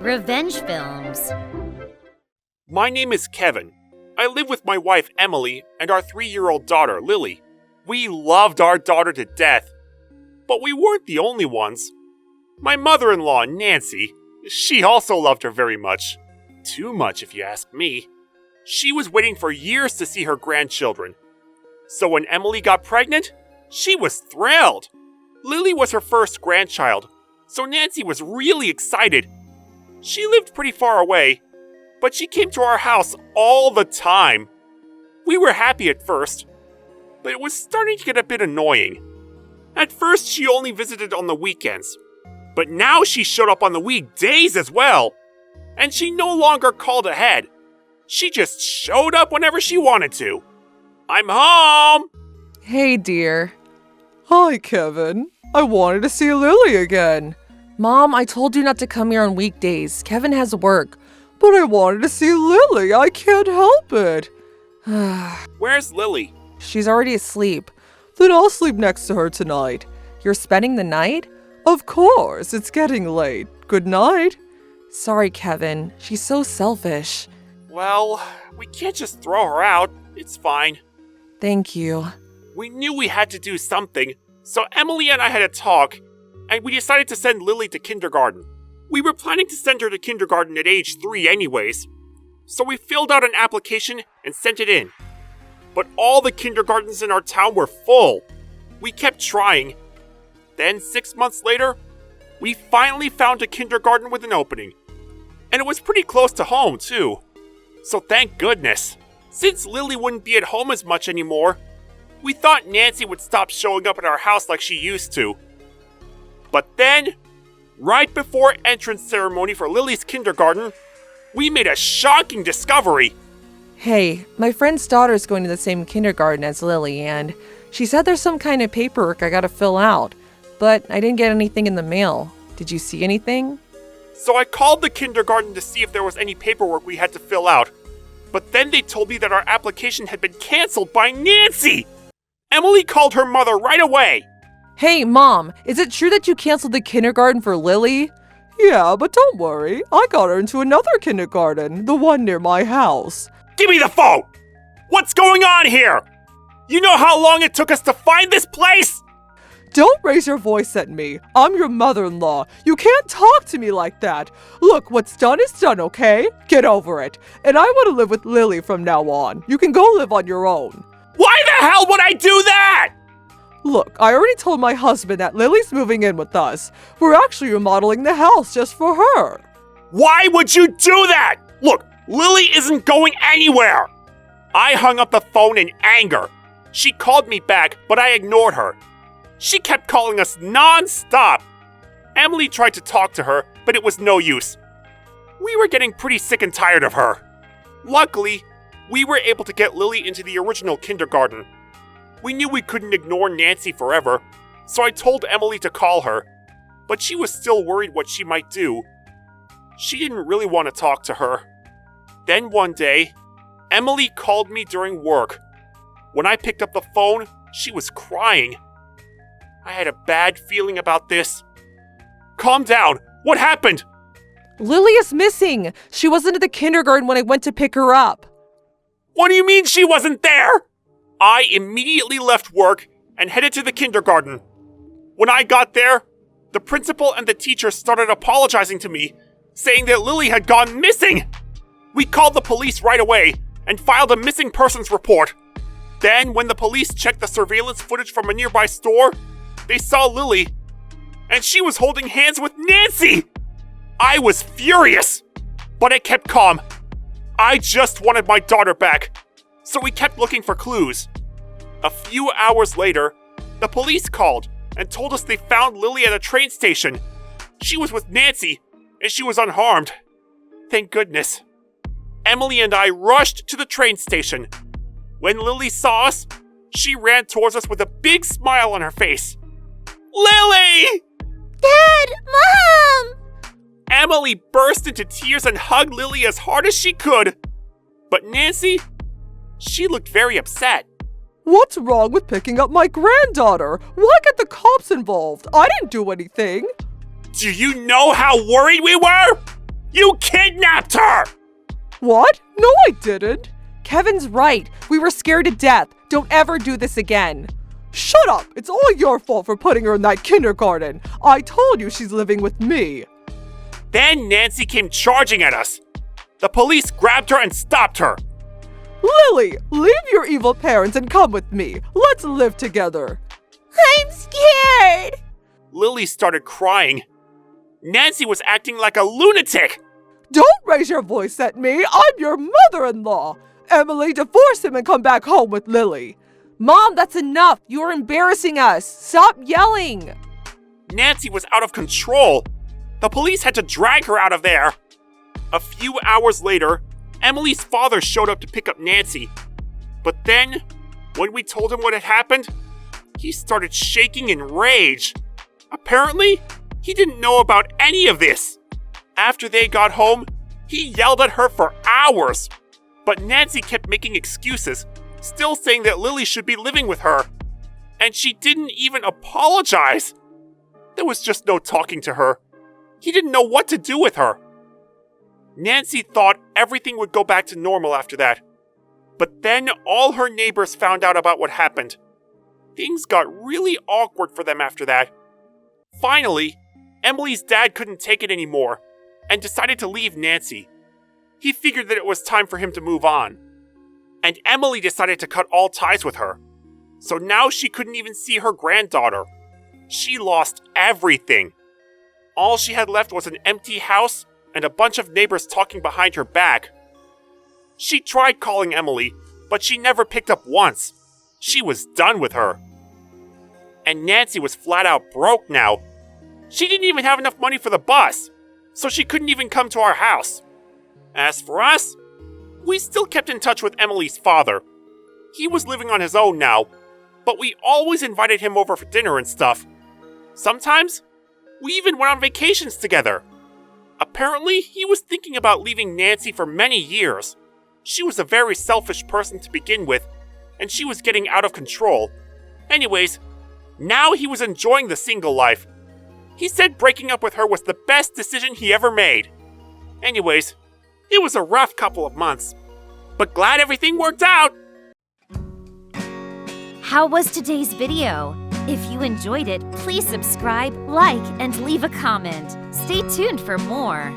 Revenge films. My name is Kevin. I live with my wife Emily and our 3-year-old daughter Lily. We loved our daughter to death. But we weren't the only ones. My mother-in-law, Nancy, she also loved her very much. Too much, if you ask me. She was waiting for years to see her grandchildren. So when Emily got pregnant, she was thrilled. Lily was her first grandchild, so Nancy was really excited. She lived pretty far away, but she came to our house all the time. We were happy at first, but it was starting to get a bit annoying. At first, she only visited on the weekends, but now she showed up on the weekdays as well. And she no longer called ahead. She just showed up whenever she wanted to. I'm home! Hey, dear. Hi, Kevin. I wanted to see Lily again. Mom, I told you not to come here on weekdays. Kevin has work. But I wanted to see Lily. I can't help it. Where's Lily? She's already asleep. Then I'll sleep next to her tonight. You're spending the night? Of course, it's getting late. Good night. Sorry, Kevin. She's so selfish. Well, we can't just throw her out. It's fine. Thank you. We knew we had to do something, so Emily and I had a talk, and we decided to send Lily to kindergarten. We were planning to send her to kindergarten at age 3 anyways, so we filled out an application and sent it in. But all the kindergartens in our town were full. We kept trying. Then 6 months later, we finally found a kindergarten with an opening. And it was pretty close to home, too. So thank goodness. Since Lily wouldn't be at home as much anymore, we thought Nancy would stop showing up at our house like she used to. But then, right before entrance ceremony for Lily's kindergarten, we made a shocking discovery. Hey, my friend's daughter's going to the same kindergarten as Lily, and she said there's some kind of paperwork I gotta fill out, but I didn't get anything in the mail. Did you see anything? So I called the kindergarten to see if there was any paperwork we had to fill out, but then they told me that our application had been canceled by Nancy! Emily called her mother right away. Hey, Mom, is it true that you canceled the kindergarten for Lily? Yeah, but don't worry. I got her into another kindergarten, the one near my house. Give me the phone! What's going on here? You know how long it took us to find this place? Don't raise your voice at me. I'm your mother-in-law. You can't talk to me like that. Look, what's done is done, okay? Get over it. And I want to live with Lily from now on. You can go live on your own. Why the hell would I do that? Look, I already told my husband that Lily's moving in with us. We're actually remodeling the house just for her. Why would you do that? Look, Lily isn't going anywhere. I hung up the phone in anger. She called me back, but I ignored her. She kept calling us non-stop. Emily tried to talk to her, but it was no use. We were getting pretty sick and tired of her. Luckily, we were able to get Lily into the original kindergarten. We knew we couldn't ignore Nancy forever, so I told Emily to call her, but she was still worried what she might do. She didn't really want to talk to her. Then one day, Emily called me during work. When I picked up the phone, she was crying. I had a bad feeling about this. Calm down. What happened? Lily is missing. She wasn't at the kindergarten when I went to pick her up. What do you mean she wasn't there? I immediately left work and headed to the kindergarten. When I got there, the principal and the teacher started apologizing to me, saying that Lily had gone missing. We called the police right away and filed a missing persons report. Then, when the police checked the surveillance footage from a nearby store, they saw Lily, and she was holding hands with Nancy! I was furious, but I kept calm. I just wanted my daughter back, so we kept looking for clues. A few hours later, the police called and told us they found Lily at a train station. She was with Nancy, and she was unharmed. Thank goodness. Emily and I rushed to the train station. When Lily saw us, she ran towards us with a big smile on her face. Lily! Dad! Mom! Emily burst into tears and hugged Lily as hard as she could. But Nancy, she looked very upset. What's wrong with picking up my granddaughter? Why get the cops involved? I didn't do anything. Do you know how worried we were? You kidnapped her! What? No, I didn't. Kevin's right. We were scared to death. Don't ever do this again. Shut up! It's all your fault for putting her in that kindergarten. I told you she's living with me. Then Nancy came charging at us. The police grabbed her and stopped her. Lily, leave your evil parents and come with me. Let's live together. I'm scared. Lily started crying. Nancy was acting like a lunatic. Don't raise your voice at me. I'm your mother-in-law. Emily, divorce him and come back home with Lily. Mom, that's enough. You're embarrassing us. Stop yelling. Nancy was out of control. The police had to drag her out of there. A few hours later, Emily's father showed up to pick up Nancy. But then, when we told him what had happened, he started shaking in rage. Apparently, he didn't know about any of this. After they got home, he yelled at her for hours. But Nancy kept making excuses, still saying that Lily should be living with her. And she didn't even apologize. There was just no talking to her. He didn't know what to do with her. Nancy thought everything would go back to normal after that. But then all her neighbors found out about what happened. Things got really awkward for them after that. Finally, Emily's dad couldn't take it anymore and decided to leave Nancy. He figured that it was time for him to move on. And Emily decided to cut all ties with her. So now she couldn't even see her granddaughter. She lost everything. All she had left was an empty house and a bunch of neighbors talking behind her back. She tried calling Emily, but she never picked up once. She was done with her. And Nancy was flat out broke now. She didn't even have enough money for the bus, so she couldn't even come to our house. As for us, we still kept in touch with Emily's father. He was living on his own now, but we always invited him over for dinner and stuff. Sometimes, we even went on vacations together. Apparently, he was thinking about leaving Nancy for many years. She was a very selfish person to begin with, and she was getting out of control. Anyways, now he was enjoying the single life. He said breaking up with her was the best decision he ever made. Anyways, it was a rough couple of months, but glad everything worked out. How was today's video? If you enjoyed it, please subscribe, like, and leave a comment. Stay tuned for more.